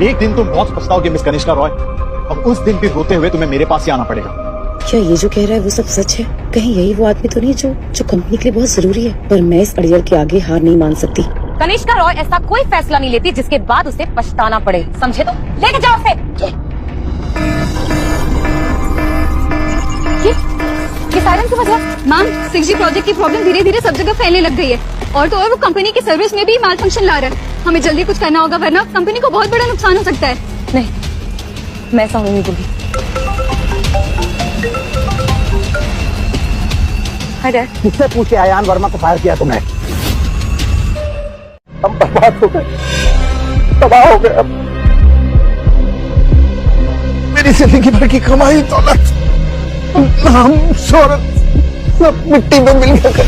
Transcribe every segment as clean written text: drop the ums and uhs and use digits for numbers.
एक दिन तुम बहुत पछताओगे मिस कनिष्का रॉय, और उस दिन भी रोते हुए तुम्हें मेरे पास ही आना पड़ेगा। क्या ये जो कह रहा है वो सब सच है? कहीं यही वो आदमी तो नहीं जो कंपनी के लिए बहुत जरूरी है? पर मैं इस अड़ियल के आगे हार नहीं मान सकती। कनिष्का रॉय ऐसा कोई फैसला नहीं लेती जिसके बाद उसे पछताना पड़े, समझे? तो लेके जाओ उसे। ये सायरन की वजह? मैम, 6G प्रोजेक्ट की प्रॉब्लम धीरे धीरे सब जगह फैलने लग गई है, और तो और वो कंपनी की सर्विस में भी माल फंक्शन ला रहा है। हमें जल्दी कुछ करना होगा, वरना कंपनी को बहुत बड़ा नुकसान हो सकता है। नहीं, मैं ऐसा नहीं दूंगी। किससे पूछ के अयान वर्मा को फायर किया तुमने? हम बर्बाद हो गए, तबाह हो गए। मेरी जिंदगी भर की कमाई दौलत, नाम, शोहरत सब मिट्टी में मिल गया।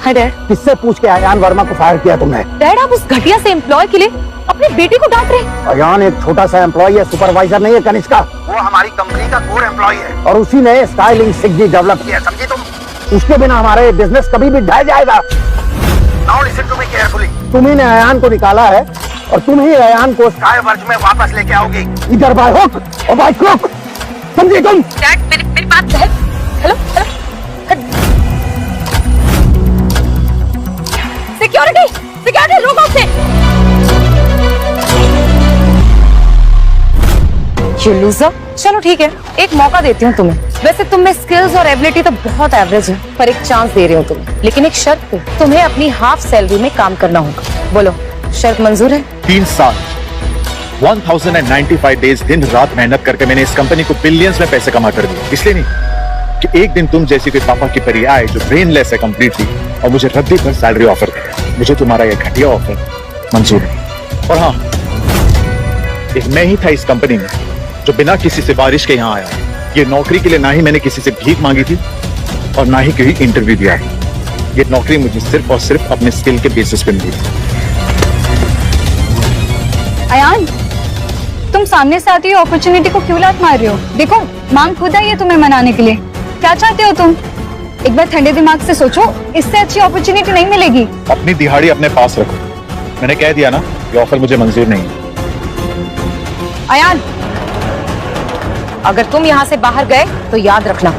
Hi dad. किससे पूछ के अयान वर्मा को फायर किया तुमने? डैड, आप उस घटिया से एम्प्लॉय के लिए अपने बेटे को डांट रहे हैं। अयान एक छोटा सा एम्प्लॉय है, सुपरवाइजर नहीं है कनिष्का। वो हमारी कंपनी का कोर एम्प्लॉय है, और उसी ने स्काईलिंक 6G डेवलप किया, समझी तुम? उसके बिना हमारे बिजनेस कभी भी ढह जाएगा। Now listen to me carefully. तुम्ही ने अयान को निकाला है, और तुम ही अयान को स्काई वर्ज में वापस लेके आओगी, इधर बाय हुक और बाय क्रुक, समझी तुम? डैड, मेरी बात हेलो हेलो। सिक्योरिटी रोको उसे। You loser? चलो ठीक है, एक मौका देती हूँ तुम्हें। वैसे तुम में स्किल्स और एबिलिटी तो बहुत एवरेज है, पर एक चांस दे रही हूँ तुम्हें, लेकिन एक शर्त पे। तुम्हें अपनी हाफ सैलरी में काम करना होगा। बोलो, शर्त मंजूर है? 3 साल 1095 डेज दिन रात मेहनत करके मैंने इस कंपनी को बिलियंस में पैसे कमा कर दिए। इसलिए नहीं कि एक दिन तुम जैसी कोई पापा की परी आए जो ब्रेनलेस है कंप्लीटली, और मुझे रद्दी पर सैलरी ऑफर करे। मुझे तुम्हारा यह घटिया ऑफर मंजूर है। और हाँ, एक मैं ही था इस कंपनी में जो बिना किसी सिफारिश के यहाँ आया। ये नौकरी के लिए ना ही मैंने किसी से भीख मांगी थी, और ना ही कोई इंटरव्यू दिया। ये नौकरी मुझे सिर्फ और सिर्फ अपने स्किल के बेसिस पे मिली। अयान, तुम सामने से आती हुई अपॉर्चुनिटी को क्यों लात मार रही हो? देखो, मांग खुद आई है तुम्हें मनाने के लिए। क्या चाहते हो तुम? एक बार ठंडे दिमाग से सोचो, इससे अच्छी अपॉर्चुनिटी नहीं मिलेगी। अपनी दिहाड़ी अपने पास रखो। मैंने कह दिया ना, ये ऑफर मुझे मंजूर नहीं है। अयान, अगर तुम यहाँ से बाहर गए तो याद रखना,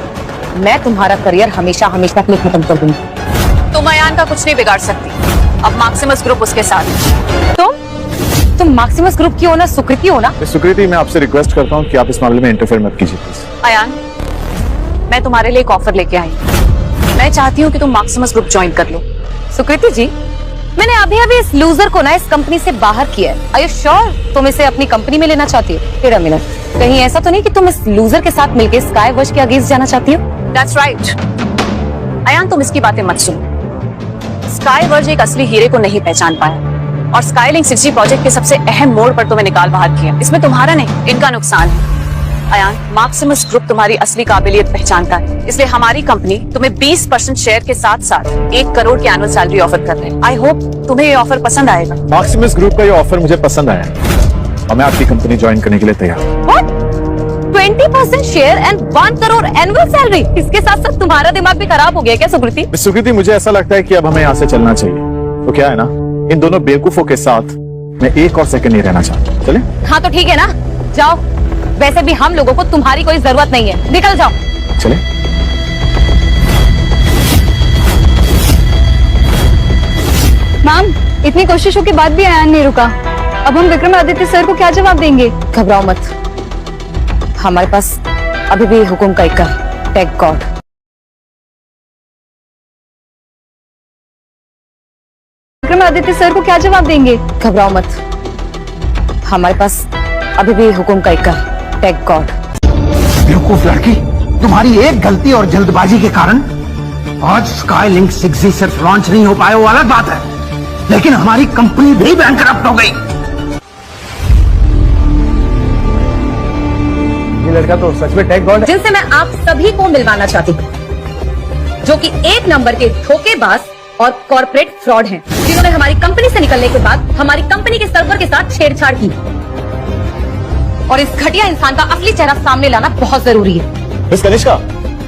मैं तुम्हारा करियर हमेशा हमेशा के लिए खत्म कर दूंगी। तुम अयान का कुछ नहीं बिगाड़ सकती। अब मैक्सिमस ग्रुप उसके साथ। तुम मैक्सिमस ग्रुप की ओनर सुकृति हो ना? सुकृति, मैं आपसे रिक्वेस्ट करता हूँ कि आप इस मामले में इंटरफेयर मत कीजिए प्लीज। अयान, मैं तुम्हारे लिए एक ऑफर लेके आई। मैं चाहती हूँ कि तुम मैक्सिमस ग्रुप ज्वाइन कर लो। सुकृति जी, मैंने अभी इस लूजर को ना इस कंपनी से बाहर किया है। आर यू श्योर तुम इसे अपनी कंपनी में लेना चाहती हो? फिर मिनट, कहीं ऐसा तो नहीं कि तुम इस लूजर के साथ मिलकर स्काई वर्ज के अगेंस्ट जाना चाहती हो? That's right. अयान, तुम इसकी बातें मत सुनो। स्काई वर्ज एक असली हीरे को नहीं पहचान पाया, और स्काईलिंक 6G प्रोजेक्ट के सबसे अहम मोड़ पर तुम्हें निकाल बाहर किया। इसमें तुम्हारा नहीं, इनका नुकसान है। अयान, मैक्सिमस ग्रुप तुम्हारी असली काबिलियत पहचानता है, इसलिए हमारी कंपनी तुम्हें 20% शेयर के साथ साथ 1 करोड़ की एनुअल सैलरी ऑफर कर रहे हैं। आई होप तुम्हें ये ऑफर पसंद आएगा। मैक्सिमस ग्रुप का ये ऑफर मुझे पसंद आया, और मैं आपकी कंपनी ज्वाइन करने के लिए तैयार हूँ। What? 20% share and 1 crore annual salary? इसके साथ साथ तुम्हारा दिमाग भी खराब हो गया क्या सुकृति? सुकृति, मुझे ऐसा लगता है कि अब हमें यहाँ से चलना चाहिए। तो क्या है ना, इन दोनों बेवकूफों के साथ मैं एक और सेकंड नहीं रहना चाहता। चले? हाँ तो ठीक है ना, जाओ। वैसे भी हम लोगों को तुम्हारी कोई जरूरत नहीं है, निकल जाओ। चले? मैम, इतनी कोशिशों के बाद भी अयान नहीं रुका। अब हम विक्रमादित्य सर को क्या जवाब देंगे? घबराओ मत, हमारे पास अभी भी हुकुम का इक्का है। Thank God. विक्रमादित्य सर को क्या जवाब देंगे? घबराओ मत, हमारे पास अभी भी हुकुम का इक्का है। Thank God. बेवकूफ लड़की, तुम्हारी एक गलती और जल्दबाजी के कारण आज स्काईलिंक 6G सिर्फ लॉन्च नहीं हो पाया, वो अलग बात है, लेकिन हमारी कंपनी भी बैंकरप्ट हो गई। ये लड़का तो सच में थैंक गॉड है। जिनसे मैं आप सभी को मिलवाना चाहती हूँ, जो कि 1 नंबर के धोखेबाज और कॉर्पोरेट फ्रॉड हैं, जिन्होंने हमारी कंपनी से निकलने के बाद हमारी कंपनी के सर्वर के साथ छेड़छाड़ की। और इस घटिया इंसान का असली चेहरा सामने लाना बहुत जरूरी है। मिस कनिष्का,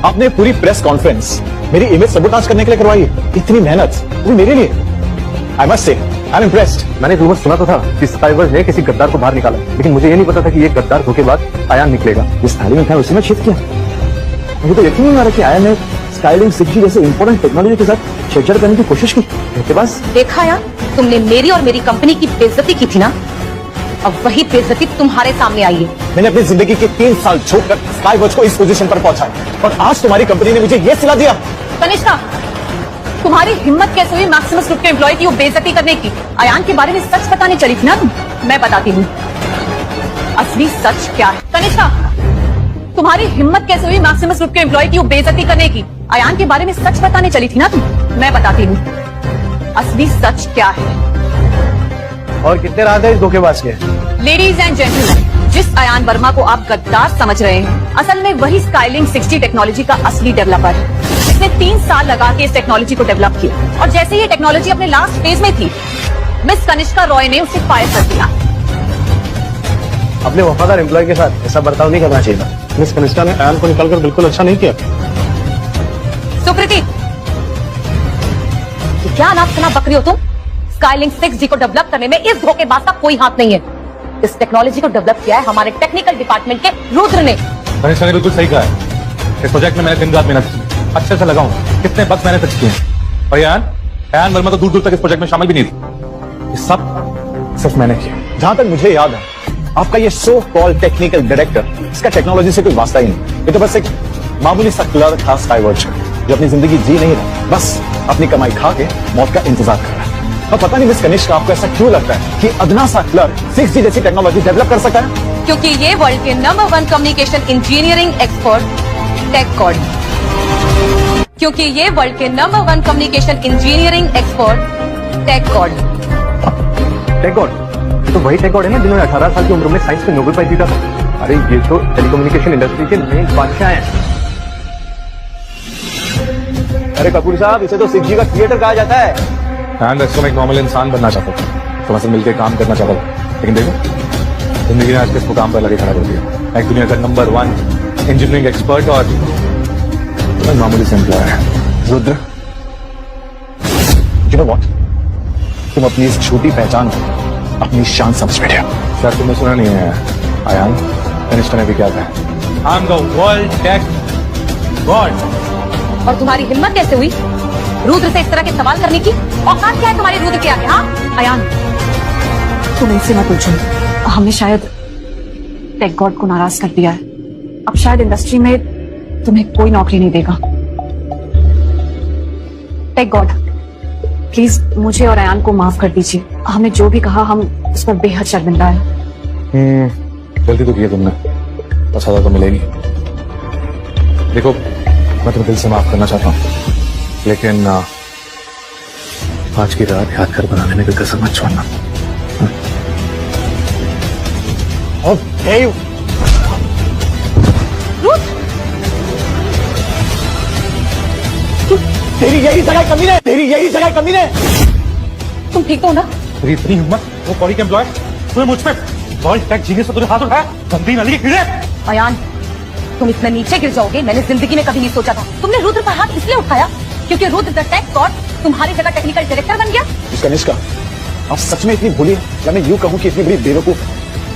आपने पूरी प्रेस कॉन्फ्रेंस मेरी इमेज सबूताज करने के लिए करवाई है। इतनी मेहनत वो मेरे लिए। I must say I am impressed. मैंने रूमर सुना तो था कि स्काईवर्स ने किसी गद्दार को बाहर निकाला, लेकिन मुझे ये नहीं पता था कि ये गद्दार धोखे बाद आयान निकलेगा। जिस थाली में था उसी में शिफ्ट किया। मुझे तो यकीन नहीं आ रहा कि आयान ने स्काईलिंक 6G जैसे इंपॉर्टेंट टेक्नोलॉजी के साथ छेड़छाड़ करने की कोशिश की। धोखेबाज। देखा यार, तुमने मेरी और मेरी कंपनी की बेइज्जती की थी ना, अब वही बेइज्जती तुम्हारे सामने आई है। मैंने अपनी जिंदगी के 3 साल छोड़कर स्काईवर्स को इस पोजीशन पर पहुंचाया और आज तुम्हारी कंपनी ने मुझे ये सिला दिया। कनिष्का, तुम्हारी हिम्मत कैसे हुई मैक्सिमस ग्रुप के एम्प्लॉय की वो बेइज्जती करने की? अयान के बारे में सच बताने चली थी ना तुम? मैं बताती हूँ असली सच क्या है। कनिष्का, तुम्हारी हिम्मत कैसे हुई मैक्सिमस ग्रुप के एम्प्लॉय की वो बेइज्जती करने की? अयान के बारे में सच बताने चली थी ना तुम? मैं बताती हूँ असली सच क्या है। और कितने रात है इस धोखेबाज के? लेडीज एंड जेंटलमैन, जिस अयान वर्मा को आप गद्दार समझ रहे हैं, असल में वही स्काईलिंक 6G टेक्नोलॉजी का असली डेवलपर है। इसने 3 साल लगा के इस टेक्नोलॉजी को डेवलप किया और जैसे ये टेक्नोलॉजी अपने लास्ट फेज में थी, मिस कनिष्का रॉय ने उसे फायर कर दिया। अपने वफादार एम्प्लॉय के साथ ऐसा बर्ताव नहीं करना चाहिए था। मिस कनिष्का ने आयान को निकालकर बिल्कुल अच्छा नहीं किया। सुकृति, क्या अनाप शनाप बकरी हो तुम? स्काईलिंक 6G को डेवलप करने में इस धोखेबाज का कोई हाथ नहीं है। इस टेक्नोलॉजी को डेवलप किया है हमारे टेक्निकल डिपार्टमेंट के रुद्र ने। कनिष्का ने बिल्कुल सही कहा है। इस प्रोजेक्ट में मैंने दिन रात मेहनत की, अच्छे से लगाऊं, कितने बग्स मैंने फिक्स किए हैं। और अयान वर्मा तो दूर दूर तक इस प्रोजेक्ट में शामिल भी नहीं थी। ये सब सिर्फ मैंने किया। जहां तक मुझे याद है, आपका ये सो कॉल्ड टेक्निकल डायरेक्टर, इसका टेक्नोलॉजी से कोई वास्ता ही नहीं। ये तो बस एक मामूली सा क्लर्क था स्काईवर्स का, जो अपनी जिंदगी जी नहीं रहा, बस अपनी कमाई खा के मौत का इंतजार कर रहा है। और पता नहीं मिस कनिष्का, आपको ऐसा क्यों लगता है कि अदना सा क्लर्क 6G जैसी टेक्नोलॉजी डेवलप कर सकता है? क्योंकि ये वर्ल्ड के नंबर 1 कम्युनिकेशन इंजीनियरिंग एक्सपर्ट टेकगॉड, क्योंकि ये वर्ल्ड के नंबर 1 कम्युनिकेशन इंजीनियरिंग एक्सपर्ट टेकगॉड। टेकगॉड? तो वही टेकगॉड है ना जिन्होंने 18 साल की उम्र में साइंस में नोबेल प्राइज जीता था। अरे ये तो टेलीकम्युनिकेशन इंडस्ट्री के नए बादशाह हैं। अरे कपूर साहब, इसे तो 6G का क्रिएटर कहा जाता है। मैं एक नॉर्मल इंसान बनना चाहता था, तुमसे मिलकर काम करना चाहता था, लेकिन देखो जिंदगी ने आज किसको काम पर लगे खड़ा कर दिया। एक दुनिया का नंबर 1 इंजीनियरिंग एक्सपर्ट और मैं मामूली से एम्प्लॉय है। रुद्र, यू नो व्हाट, तुम अपनी इस छोटी पहचान को अपनी शान समझ बैठे हो। शायद तुमने सुना नहीं है अयान, कनिष्का ने भी क्या कहा, I am the world tech god. और तुम्हारी हिम्मत कैसे हुई रुद्र से इस तरह के सवाल करने की? औकात क्या है तुम्हारी रुद्र के आगे? हाँ अयान, तुम इनसे मत पूछो। हमने शायद टेक गॉड को नाराज कर दिया है। अब शायद इंडस्ट्री में तुम्हें कोई नौकरी नहीं देगा। टेक गॉड, प्लीज मुझे और अयान को माफ कर दीजिए। हमने जो भी कहा, हम उस पर बेहद शर्मिंदा है। गलती तो की है तुमने, तो सजा तो मिलेगी। देखो, मैं तुम्हें दिल से माफ करना चाहता हूँ, लेकिन आज की रात यादगार बनाने में कोई कसर मत छोड़ना। तेरी यही जगह कमी है, तेरी यही जगह कमी है। तुम ठीक हो ना? तेरी इतनी हिम्मत, वो कॉडी के एम्प्लॉय, तुम्हें मुझ पे वर्ल्ड टेक जीनियस से तुझे हाथ उठाया, गंदी नली के कीड़े। अयान, तुम इतना नीचे गिर जाओगे मैंने जिंदगी में कभी नहीं सोचा था। तुमने रुद्र पर हाथ इसलिए उठाया क्योंकि रुद्र द टेक गॉड तुम्हारी जगह टेक्निकल डायरेक्टर बन गया। कनिष्का, आप सच में इतनी भोली हैं, या मैं यूं कहूं कि इतनी बड़ी बेवकूफ है?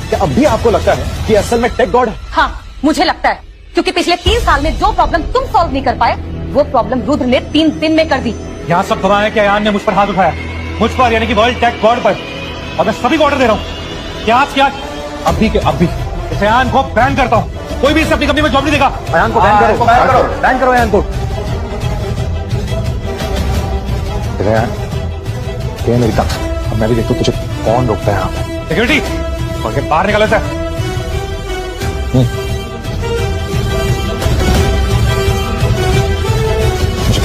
क्या अब भी आपको लगता है कि असल में टेक गॉड है? हाँ, मुझे लगता है, क्योंकि पिछले 3 साल में जो प्रॉब्लम तुम सॉल्व नहीं कर पाए, वो प्रॉब्लम रुद्र ने 3 दिन में कर दी। यहाँ सब गवाह है कि अयान ने मुझ पर हाथ उठाया, मुझ पर यानी कि वर्ल्ड टेक गॉड पर, और मैं सभी को ऑर्डर दे रहा हूँ कि आज क्या अभी के अभी इस अयान को बैन करता हूँ। कोई भी इसे अपनी कंपनी में जॉब नहीं देगा। अयान को बैन करो, बैन करो, बैन करो अयान को। ये मेरी तक, अब मैं भी देखता हूँ तुझे कौन रोकता है यहाँ पे। सिक्योरिटी, और के बाहर निकाले से।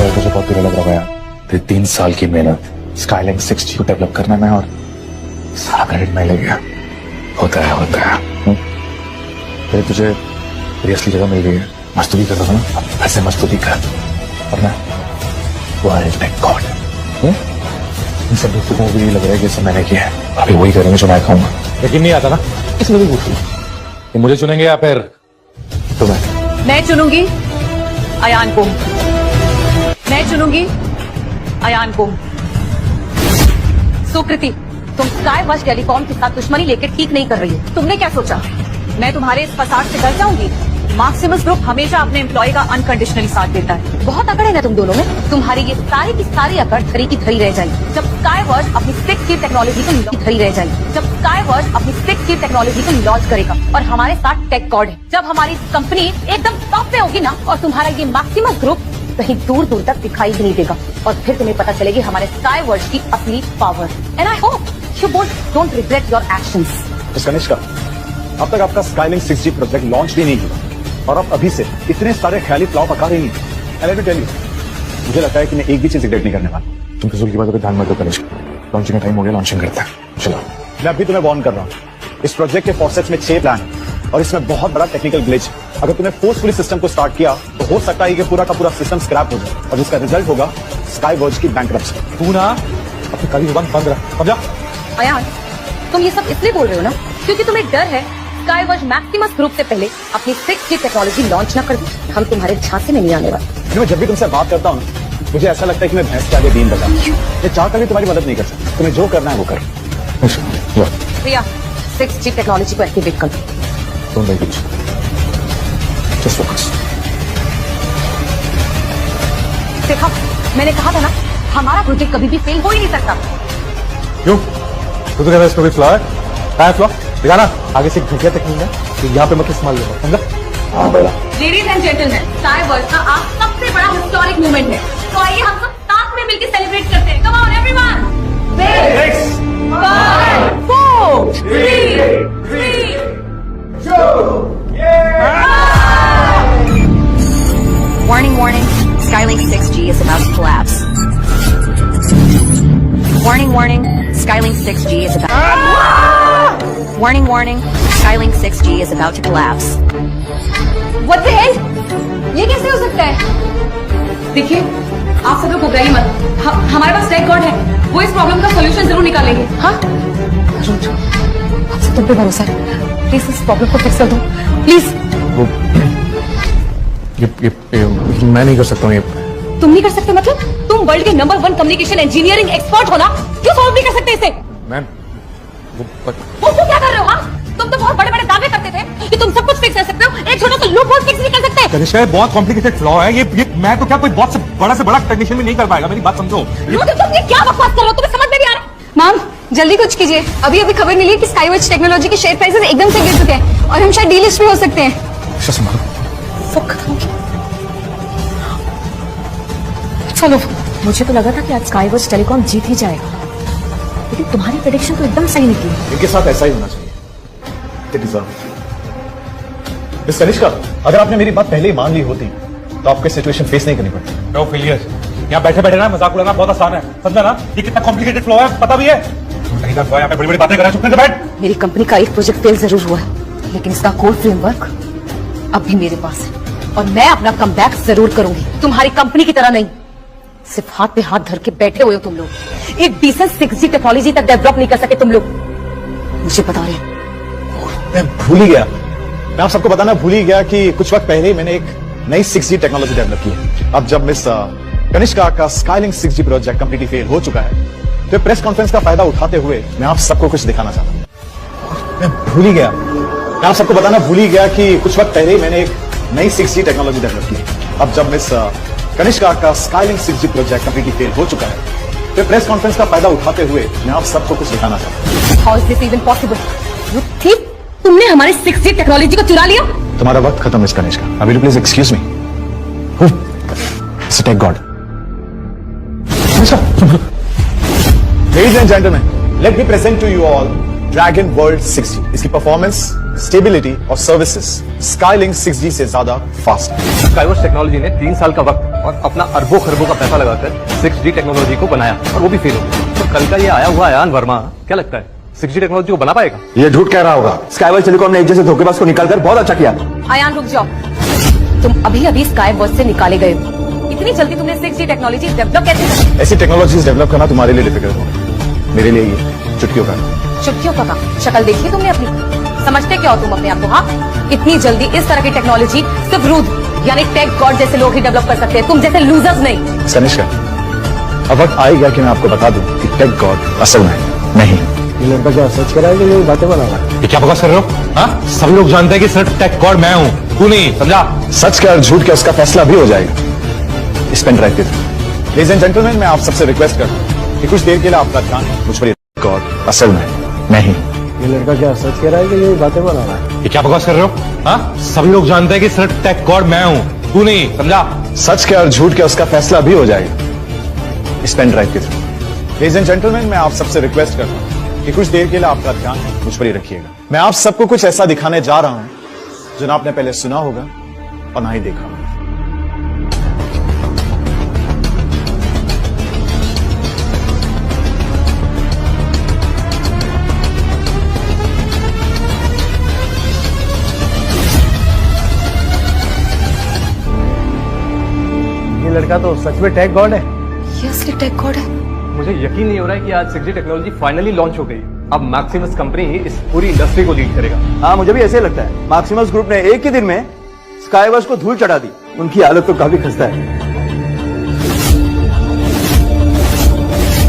मुझे बहुत बुरा लग रहा है यार। तेरी 3 साल की मेहनत स्काईलिंक 6G को डेवलप करने में और सारा क्रेडिट मैं ले गया। होता है। फिर तुझे तेरी असली जगह मिल गई है। मजदूरी करता था ना, ऐसे मजदूरी कर, और मैं वर्ल्ड टेक गॉड। इन सब दोस्तों को भी लग रहा है कि सब मैंने किया है, अभी वही करेंगे जो मैं खाऊंगा। लेकिन नहीं आता ना, इसलिए भी पूछ कि मुझे चुनेंगे या फिर तुम्हें? मैं चुनूंगी अयान को, मैं चुनूंगी अयान को। सुकृति, तुम स्काईवर्ज टेलीकॉम के साथ दुश्मनी लेकर ठीक नहीं कर रही हो। तुमने क्या सोचा मैं तुम्हारे इस फसाद से डर जाऊंगी? मार्क्सिमस ग्रुप हमेशा अपने एम्प्लॉय का अनकंडीशनली साथ देता है। बहुत अकड़ है ना तुम दोनों में। तुम्हारी ये सारी की सारी अकड़ धरी की धरी रह जाएगी जब स्काईवर्ज अपनी 6G टेक्नोलॉजी को धरी रह जाएगी जब स्काईवर्ज अपनी 6G टेक्नोलॉजी को लॉन्च करेगा और हमारे साथ टेक गॉड है। जब हमारी कंपनी एकदम टॉप पे होगी ना और तुम्हारा ये मार्क्सिमस ग्रुप कहीं दूर दूर तक दिखाई भी नहीं देगा और फिर तुम्हें पता चलेगी हमारे स्काईवर्ज की असली power. And I hope you both don't regret your actions. Miss Kanishka, अब तक आपका स्काईलिंक 6G प्रोजेक्ट लॉन्च भी नहीं हुआ और आप अभी से इतने सारे ख्याली प्लाव पका रही हैं। And let me tell you, मुझे लगता है कि मैं एक भी चीज रिग्रेट नहीं करने वाला। तुम फिजूल की बातों पे ध्यान मत दो कनिष्का। लॉन्चिंग का टाइम हो गया, लॉन्चिंग करते हैं। चलो। मैं अभी तुम्हें वार्न कर रहा हूँ, इस प्रोजेक्ट के फॉसेट्स में 6 प्लान है और इसमें बहुत बड़ा टेक्निकल ग्लिच है। अगर तुमने फोर्सफुली सिस्टम को स्टार्ट किया तो हो सकता है कि पूरा का पूरा सिस्टम स्क्रैप हो जाए और जिसका रिजल्ट होगा स्काईवर्ज की बैंकरप्सी। तू ना अपनी कड़ी जुबान बंद रख, समझा? अयान, तुम ये सब इसलिए बोल रहे हो ना क्योंकि तुम्हें डर है स्काईवर्ज मैक्सिमस ग्रुप से पहले अपनी 6G टेक्नोलॉजी लॉन्च न कर दी। हम तुम्हारे झांसे में नहीं आने वाले। मैं जब भी तुमसे बात करता हूँ मुझे ऐसा लगता है कि मैं भैंस के आगे दीन बजा। ये चाहकर भी तुम्हारी मदद नहीं कर सकता। तुम्हें जो करना है वो करो। प्रिया, 6G टेक्नोलॉजी को एक्टिवेट कर दो। Don't make it. Just focus. देखा, मैंने कहा था ना हमारा प्रोजेक्ट कभी भी फेल हो ही नहीं सकता। क्यों? तू तो कह रहा है इसको भी फ्लॉ है? कहाँ है फ्लॉ? दिखाना। आगे से एक घटिया तकनीक है तो यहाँ पे मत इस्तेमाल करो, समझा? हाँ बोला। लेडीज एंड जेंटलमैन, स्काईवर्ज का आज सबसे बड़ा हिस्टोरिक मूवमेंट है, तो आइए हम सब साथ में मिलकर सेलिब्रेट करते हैं। Come on everyone. 6, 5, 4, 3, 2, Warning, warning. Skylink 6G is about to collapse. Warning, warning. Skylink 6G is about. Warning, warning. Skylink 6G is about to collapse. What the hell? ये कैसे हो सकता है? देखिए, आप सब लोग घबराइए मत। हमारे पास टेक गॉड है, वो इस प्रॉब्लम का सॉल्यूशन जरूर निकालेंगे। हाँ? रुचो, आपसे तुम पे भरोसा है। प्लीज इस प्रॉब्लम को फिक्स कर दो, प्लीज। वो ये मैं नहीं कर सकता हूँ ये। तुम नहीं कर सकते मतलब? तुम वर्ल्ड के नंबर 1 कम्युनिकेशन इंजीनियरिंग एक्सपर्ट हो ना, क्यों सॉल्व नहीं कर सकते इसे? मैम वो क्या कर रहे हो? हाँ, तुम तो बहुत बड़े बड़े दावे करते थे कि तुम सब कुछ फिक्स कर सकते हो, एक छोटा सा लूप होल फिक्स नहीं कर सकते। कनिष्का, ये बहुत कॉम्प्लिकेटेड फ्लॉ है। ये मैं तो क्या कोई बहुत से बड़ा टेक्नीशियन भी नहीं कर पाएगा। मेरी बात समझो। तुम ये क्या बकवास कर रहे हो? तुम्हें समझ में नहीं आ रहा? मैम, जल्दी कुछ कीजिए। अभी खबर मिली है कि स्काईवर्ज टेक्नोलॉजी के शेयर प्राइसेस एकदम से गिर चुके हैं और हम शायद डीलिस्ट भी हो सकते हैं। चलो, मुझे तो लगा था कि आज स्काईवर्ज टेलीकॉम जीत ही जाएगा, लेकिन तुम्हारी प्रेडिक्शन तो एकदम सही निकली। इनके साथ ऐसा ही होना चाहिए। They deserve it. Miss Kanishka, अगर आपने मेरी बात पहले ही मान ली होती तो आपको सिचुएशन फेस नहीं करनी पड़ती। No failure. यहाँ बैठे बैठे ना मजाक उड़ाना बहुत आसान है, समझा ना? ये कितना कॉम्प्लिकेटेड फ्लॉ है पता भी है? नहीं था यहाँ पे बड़ी बड़ी बातें कर रहा है, चुप करके बैठ। मेरी कंपनी का एक प्रोजेक्ट फेल जरूर हुआ है, लेकिन इसका कोर फ्रेमवर्क अब भी मेरे पास है और मैं अपना कमबैक जरूर करूंगी। तुम्हारी कंपनी की तरह नहीं, सिर्फ हाथ पे हाथ धर के बैठे हुए हो तुम लोग। एक डिसेंट 6G टेक्नोलॉजी तक डेवलप नहीं कर सके तुम लोग, मुझे बता रहे। मैं भूल ही गया, मैं आप सबको बताना भूल ही गया कि कुछ वक्त पहले ही मैंने एक नई 6G टेक्नोलॉजी डेवलप की है। अब जब मिस कनिष्का का Skylink 6G project completely fail हो चुका है तो प्रेस कॉन्फ्रेंस का फायदा उठाते हुए मैं आप सबको कुछ दिखाना चाहता हूँ। मैं भूल ही गया, मैं आप सबको बताना भूल ही गया कि कुछ वक्त पहले ही मैंने एक नई 6G टेक्नोलॉजी डेवलप की है। अब जब मिस कनिष्का का Skylink 6G project completely fail हो चुका है तो प्रेस कॉन्फ्रेंस का फायदा उठाते हुए मैं आप सबको कुछ दिखाना चाहता हूँ। How is this even possible? You thief! तुमने हमारी 6G टेक्नोलॉजी को चुरा लिया। तुम्हारा वक्त खत्म मिस कनिष्का। अब will you please excuse me? Tech god. Ladies and gentlemen, let me present to you all Dragon World 6G. इसकी परफॉर्मेंस, स्टेबिलिटी और सर्विसेज स्काईलिंक 6G से ज्यादा फास्ट है। स्काईवर्ज टेक्नोलॉजी ने 3 साल का वक्त और अपना अरबों खरबों का पैसा लगाकर 6G टेक्नोलॉजी को बनाया और वो भी फेल हो गया। तो कल का ये आया हुआ अयान वर्मा क्या लगता है 6G टेक्नोलॉजी को बना पाएगा? ये झूठ कह रहा होगा। स्काईवर्ज टेलीकॉम ने एक जैसे धोखेबाज को निकालकर बहुत अच्छा किया। अयान रुक जाओ, तुम अभी स्काईवर्ज से निकाले गए हो। इतनी जल्दी तुमने 6G टेक्नोलॉजी डेवलप कैसे कर? ऐसी टेक्नोलॉजीज डेवलप करना तुम्हारे लिए डिफिकल्ट होगा, मेरे लिए ये चुटकियों का। चुटकियों का काम? शक्ल देखी तुमने अपनी? समझते क्या हो तुम अपने आप को? हाँ, इतनी जल्दी इस तरह की टेक्नोलॉजी सिर्फ रूद यानी टेक गॉड जैसे लोग ही डेवलप कर सकते हैं, तुम जैसे लूजर्स नहीं। कनिष्का, अब वक्त आ ही गया कि मैं आपको बता दूं कि टेक गॉड असल में नहीं। ये लड़का क्या सच कह रहा है कि ये बातें बना रहा है? ये क्या बकवास कर रहे हो? हाँ, सब लोग जानते हैं कि सिर्फ टेक गॉड मैं हूं, तू नहीं, समझा? सच क्या और झूठ क्या उसका फैसला भी हो जाएगा इस पेन ड्राइव के थ्रू। लेडीज एंड जेंटलमैन, मैं आप सबसे रिक्वेस्ट करता हूं कि कुछ देर के लिए आपका ध्यान मुझ पर गॉड असल में नहीं। ये लड़का क्या सच कह रहा है कि ये बातें बना रहा है? ये क्या बकवास कर रहे हो? हाँ, सब लोग जानते हैं कि सिर्फ टेक गॉड मैं हूं, तू नहीं, समझा? सच क्या और झूठ क्या उसका फैसला भी हो जाएगा इस पेन ड्राइव के थ्रू। लेडीज एंड जेंटलमैन, मैं आप सबसे रिक्वेस्ट करता हूं कि कुछ देर के लिए आपका ध्यान मुझ पर ही रखिएगा। मैं आप सबको कुछ ऐसा दिखाने जा रहा हूं जो ना आपने पहले सुना होगा और ना ही देखा होगा। ये लड़का तो सच में टेक गॉड है। ये असली टेक गॉड है। मुझे यकीन नहीं हो रहा है कि आज 6G टेक्नोलॉजी फाइनली लॉन्च हो गई। अब मैक्सिमस कंपनी ही इस पूरी इंडस्ट्री को लीड करेगा। हाँ, मुझे भी ऐसे ही लगता है। मैक्सिमस ग्रुप ने एक ही दिन में स्काईवर्स को धूल चढ़ा दी। उनकी हालत तो काफी खस्ता है।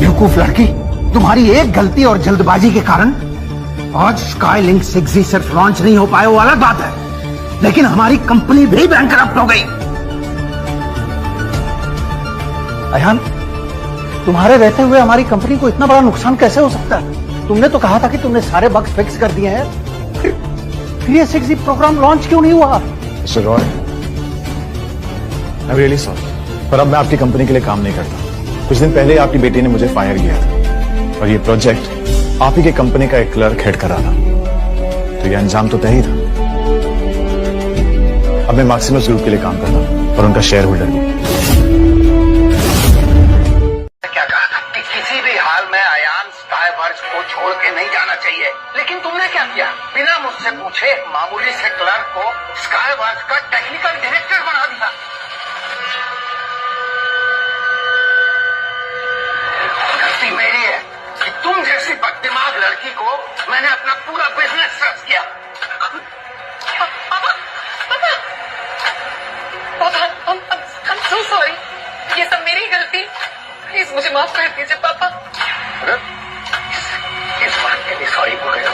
बेवकूफ लड़की, तुम्हारी एक गलती और जल्दबाजी के कारण आज स्काईलिंक 6G सिर्फ लॉन्च नहीं हो पाया, वो अलग बात है, लेकिन हमारी कंपनी भी बैंकरप्ट हो गई। अयान, तुम्हारे रहते हुए हमारी कंपनी को इतना बड़ा नुकसान कैसे हो सकता है? तुमने तो कहा था कि तुमने सारे बग्स फिक्स कर दिए हैं, फिर ये 6G प्रोग्राम लॉन्च क्यों नहीं हुआ? Mister Roy, I am really sorry, पर अब मैं आपकी कंपनी के लिए काम नहीं करता। कुछ दिन पहले आपकी बेटी ने मुझे फायर किया था और ये प्रोजेक्ट आप ही के कंपनी का एक क्लर्क हेड कर रहा था, तो ये अंजाम तो तय ही था। अब मैं मैक्सिमस ग्रुप के लिए काम करता हूं और उनका शेयर होल्डर भी। क्या कहा था कि किसी भी हाल में अयान स्काईवर्स को छोड़ के नहीं जाना चाहिए, लेकिन तुमने क्या किया? बिना मुझसे पूछे मामूली से क्लर्क को स्काईवर्स का टेक्निकल डायरेक्टर बना दिया। गलती मेरी है कि तुम जैसी बददिमाग लड़की को मैंने अपना पूरा बिजनेस ट्रस्ट किया। I'm so sorry. ये सब मेरी गलती। प्लीज मुझे माफ कर दीजिए पापा। किस बात के लिए सॉरी बोल रहे हो?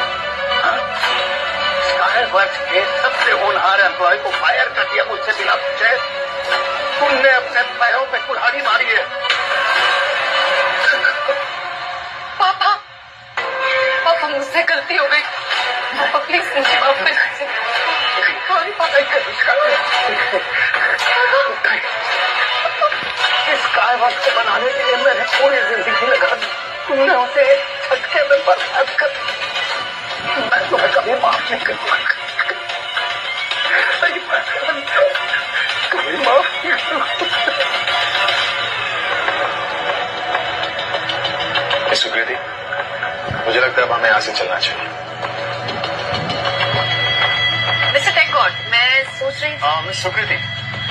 स्काईवर्स के सबसे होनहार एम्प्लॉय को फायर कर दिया मुझसे बिना पूछे। तुमने अपने पैरों पे कुल्हाड़ी मारी है। पापा, पापा मुझसे गलती हो गई। पापा प्लीज मुझे माफ कर दीजिए। सॉरी पापा। इस स्काईवर्स को बनाने के लिए मैंने पूरी जिंदगी लगा दी। तुमने उसे एक झटके में बर्बाद कर दिया। मैं तुम्हें कभी माफ नहीं करूंगा। कभी माफ नहीं करूंगा। सुकृति, मुझे लगता है अब हमें यहाँ से चलना चाहिए। मिस्टर टेक गॉड, मैं सोच रही थी। मिस सुकृति,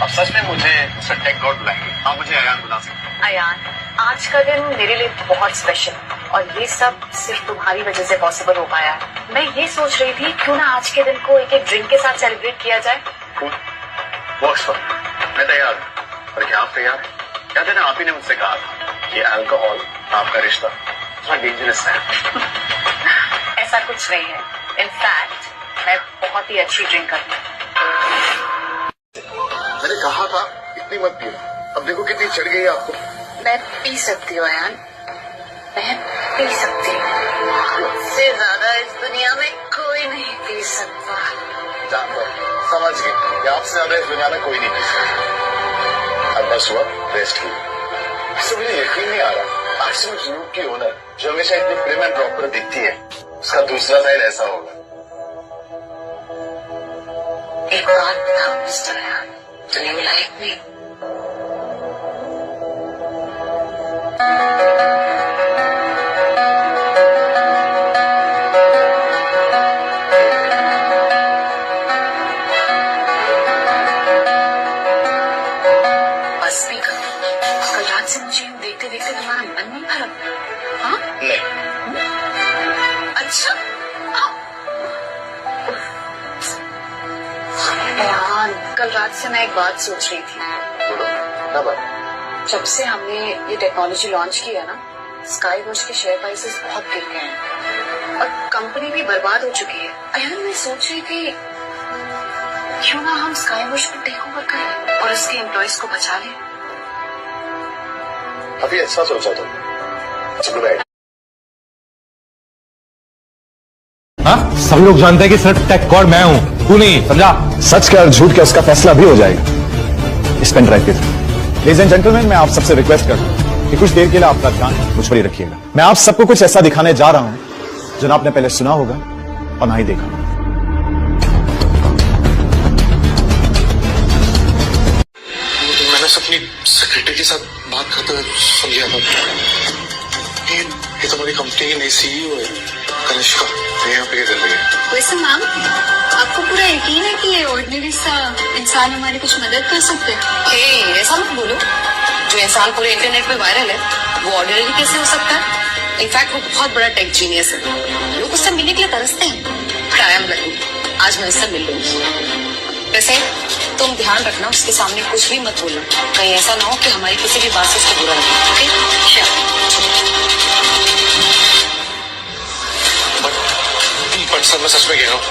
अब सच में मुझे मिस्टर टेक गॉड बुलाएंगे? आप मुझे अयान बुला सकते हैं। अयान, आज का दिन मेरे लिए बहुत स्पेशल और ये सब सिर्फ तुम्हारी वजह से पॉसिबल हो पाया है। मैं ये सोच रही थी क्यों ना आज के दिन को एक एक ड्रिंक के साथ सेलिब्रेट किया जाए। Works for me. मैं तैयार हूँ। पर क्या आप तैयार हैं? याद है ना, आप ही ने मुझसे कहा था कि अल्कोहल आपका रिश्ता थोड़ा डेंजरस है। ऐसा कुछ नहीं है। इनफैक्ट मैं बहुत ही अच्छी ड्रिंक करती हूँ। मैंने कहा था इतनी मत पियो। अब देखो कितनी चढ़ गई है आपको। मैं पी सकती हूँ अयान, मैं पी सकती हूँ। इससे ज्यादा इस दुनिया में कोई नहीं पी सकता। जान दो, समझ गए कि आपसे ज्यादा इस दुनिया में कोई नहीं पी सकता। अब बस हुआ रेस्ट की। इससे मुझे यकीन नहीं आ रहा, मैक्सिमस ग्रुप की ओनर जो हमेशा इतनी प्रिम एंड प्रॉपर दिखती है, उसका दूसरा साइड ऐसा होगा। एक बात बताओ mister Ayan, do you like me? बस भी करो। कल रात से मुझे देखते देखते तुम्हारा मन नहीं भरा? हाँ? नहीं। अच्छा। अयान, कल रात से मैं एक बात सोच रही थी। बोलो, क्या बात? जब से हमने ये टेक्नोलॉजी लॉन्च की है ना, स्काई वॉच के शेयर प्राइसेस बहुत गिर गए हैं और कंपनी भी बर्बाद हो चुकी है। अयान, मैं सोच रही थी क्यों ना हम स्काई वॉच को टेक ओवर करें और इसके एम्प्लॉयज को बचा लें। अभी अच्छा सोचा तुम। चलो बैठ। हाँ, सब लोग जानते हैं कि सर टेक गॉड मैं हूं, तू नहीं, समझा? सच क्या और झूठ क्या उसका फैसला भी हो जाएगा इस पेन ड्राइव के थ्रू। लेडीज एंड जेंटलमैन, मैं आप सबसे रिक्वेस्ट करता हूं कि कुछ देर के लिए आपका ध्यान मुझ पर ही रखिएगा। मैं आप सबको कुछ ऐसा दिखाने जा रहा हूं जो ना आपने पहले सुना होगा और ना ही देखा। मैंने अपनी सेक्रेटरी के साथ बात करते हुए सुन लिया था। ये तो हमारी कंपनी की नई सीईओ है कनिष्का, यहाँ पे क्या कर रही है? वैसे मैम, आपको पूरा यकीन है कि ये ऑर्डिनरी सा इंसान हमारी कुछ मदद कर सकते हैं? ऐसा मत बोलो। जो इंसान पूरे इंटरनेट पे वायरल है वो ऑर्डिनरी कैसे हो सकता है? इनफैक्ट वो बहुत बड़ा टेक जीनियस है। लोग उससे मिलने के लिए तरसते हैं। आई एम लकी, आज मैं उससे मिल लूंगी। वैसे तुम ध्यान रखना, उसके सामने कुछ भी मत बोलना, कहीं ऐसा ना हो कि हमारी किसी भी बात से उसको बुरा लगे। ओके? बट सर, मैं सच में कह रहा हूँ,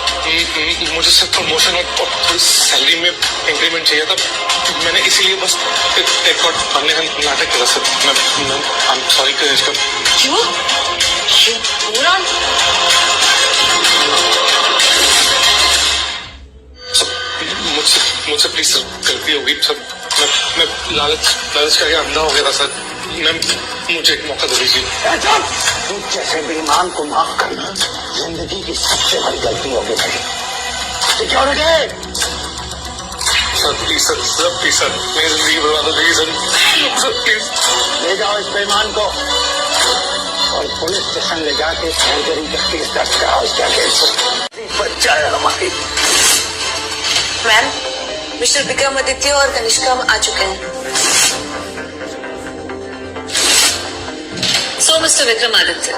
मुझे सिर्फ प्रमोशन और थोड़ी सैलरी में इंक्रीमेंट चाहिए था। मैंने इसीलिए बस एक और बनने का नाटक करा सर। मैं आई एम सॉरी कनिष्का। क्यों? पूरा मुझसे प्लीज सर, गलती हो गई सर। मैं लालच करके अंधा हो गया था सर। मुझे एक मौका दे दीजिए। जैसे बेईमान को माफ करना जिंदगी की सबसे बड़ी गलती हो गई। Security sir please sir, please sir, मेरी जिंदगी बर्बाद हो गई सर, प्लीज ले जाओ इस बेईमान को और पुलिस स्टेशन ले जाके सर्जरी का केस दर्ज कराओ। इसका केस बच्चा है हमारी। मैम, मिस्टर विक्रमादित्य और कनिष्का आ चुके हैं। सो मिस्टर विक्रमादित्य,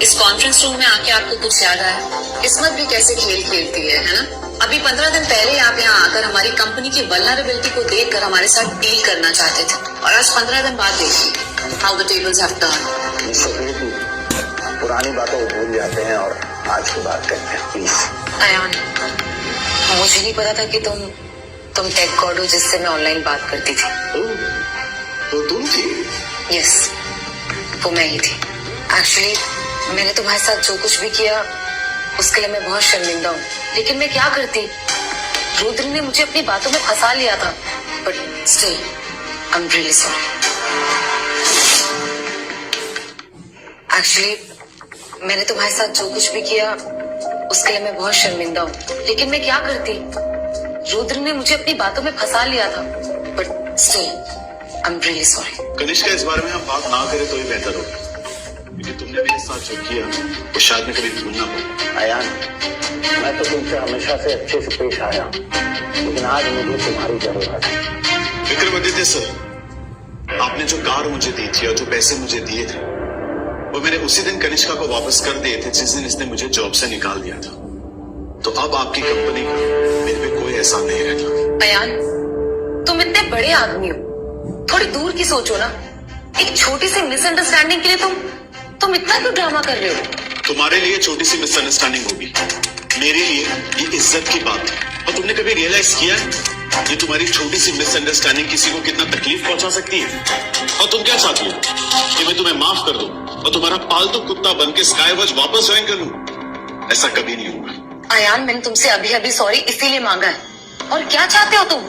इस कॉन्फ्रेंस रूम में आके आपको कुछ याद आया? किस्मत भी कैसे खेल खेलती है ना? अभी 15 दिन पहले आप यहाँ आकर हमारी कंपनी की वल्नरेबिलिटी को देखकर हमारे साथ डील करना चाहते थे, और आज 15 दिन बाद देखिए how the tables have turned. पुरानी बातों को भूल जाते हैं और आज की बात करते हैं प्लीज। अयान, मुझे नहीं पता था कि तुम टेक गॉड हो जिससे मैं ऑनलाइन बात करती थी। तो तुम थी? यस, वो मैं ही थी। एक्चुअली मैंने तुम्हारे साथ जो कुछ भी किया उसके लिए मैं बहुत शर्मिंदा हूँ, लेकिन मैं क्या करती? रुद्र ने मुझे अपनी बातों में फंसा लिया था, but still I am really sorry. Actually मैंने तुम्हारे साथ जो कुछ भी किया उसके लिए मैं बहुत शर्मिंदा हूँ, लेकिन मैं क्या करती? रुद्र ने मुझे अपनी बातों में फंसा लिया था, but still I am really sorry. Kanishka, इस बारे में हम बात ना करें तो ही बेहतर होगा, क्योंकि तुमने मेरे साथ जो किया वो शायद मैं कभी भूलना पड़े। अयान, मैं तो तुमसे हमेशा से अच्छे से पेश आया हूँ, लेकिन आज मुझे तुम्हारी जरूरत है। विक्रमादित्य सर, आपने जो कार मुझे दी थी और जो पैसे मुझे दिए थे वो मैंने उसी दिन कनिष्का को वापस कर दिए थे जिस दिन इसने मुझे जॉब से निकाल दिया था। तो अब आपकी कंपनी का मेरे पे कोई एहसान नहीं रहता। अयान, तुम इतने बड़े आदमी हो, थोड़ी दूर की सोचो ना। एक छोटी सी मिसअंडरस्टैंडिंग के लिए तुम इतना क्यों ड्रामा कर रहे हो? तुम्हारे लिए छोटी सी मिसअंडरस्टैंडिंग होगी, मेरे लिए ये इज्जत की बात है। और तुमने कभी रियलाइज किया ये तुम्हारी छोटी सी मिसअंडरस्टैंडिंग किसी को कितना तकलीफ पहुंचा सकती है? और तुम क्या चाहती हो कि मैं तुम्हें माफ कर दूं और तुम्हारा पालतू कुत्ता बन के स्काई वॉच वापस ज्वाइन कर लूं? ऐसा कभी नहीं होगा। अयान, मैंने तुमसे अभी अभी सॉरी इसीलिए मांगा है। और क्या चाहते हो तुम?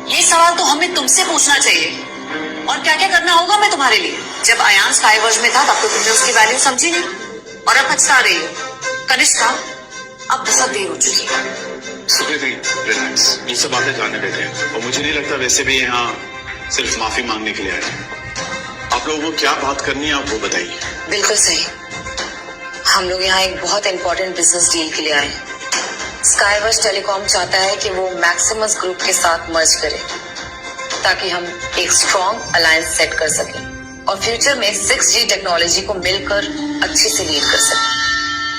ये सवाल तो हमें तुमसे पूछना चाहिए। और क्या क्या करना होगा मैं तुम्हारे लिए? जब अयान स्काई वॉच में था तब तो तुमने उसकी वैल्यू समझी नहीं, और अब पछता रही हो। कनिष्का, अब बहुत देर हो चुकी है। सुकृति, रिलैक्स, ये सब बातें जाने देते हैं। और मुझे नहीं लगता वैसे भी यहाँ सिर्फ माफी मांगने के लिए आए हैं। आप लोगों को क्या बात करनी है आप वो बताइए। बिल्कुल सही, हम लोग यहाँ एक बहुत इंपॉर्टेंट बिजनेस डील के लिए आए हैं। स्काई वॉच टेलीकॉम चाहता है कि वो मैक्सिमस ग्रुप के साथ मर्ज करे, ताकि हम एक स्ट्रॉन्ग अलायंस सेट कर सकें और फ्यूचर में 6G टेक्नोलॉजी को मिलकर अच्छे से लीड कर सकें।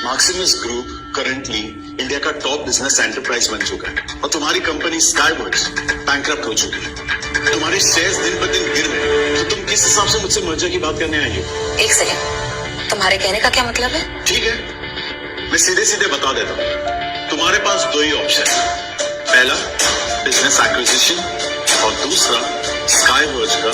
मैक्सिमस ग्रुप करंटली इंडिया का टॉप बिजनेस एंटरप्राइज बन चुका है और तुम्हारी कंपनी स्काई वॉच बैंकरप्ट हो चुकी है। तुम्हारे शेयर्स दिन पर दिन गिर रहे हैं, तो तुम किस हिसाब से मुझसे मर्जर की बात करने आई हो? एक सेकेंड, तुम्हारे कहने का क्या मतलब है? ठीक है, मैं सीधे सीधे बता देता हूँ। तुम्हारे पास दो ही ऑप्शन है, पहला बिजनेस एक्विजिशन और दूसरा स्काई वर्ज का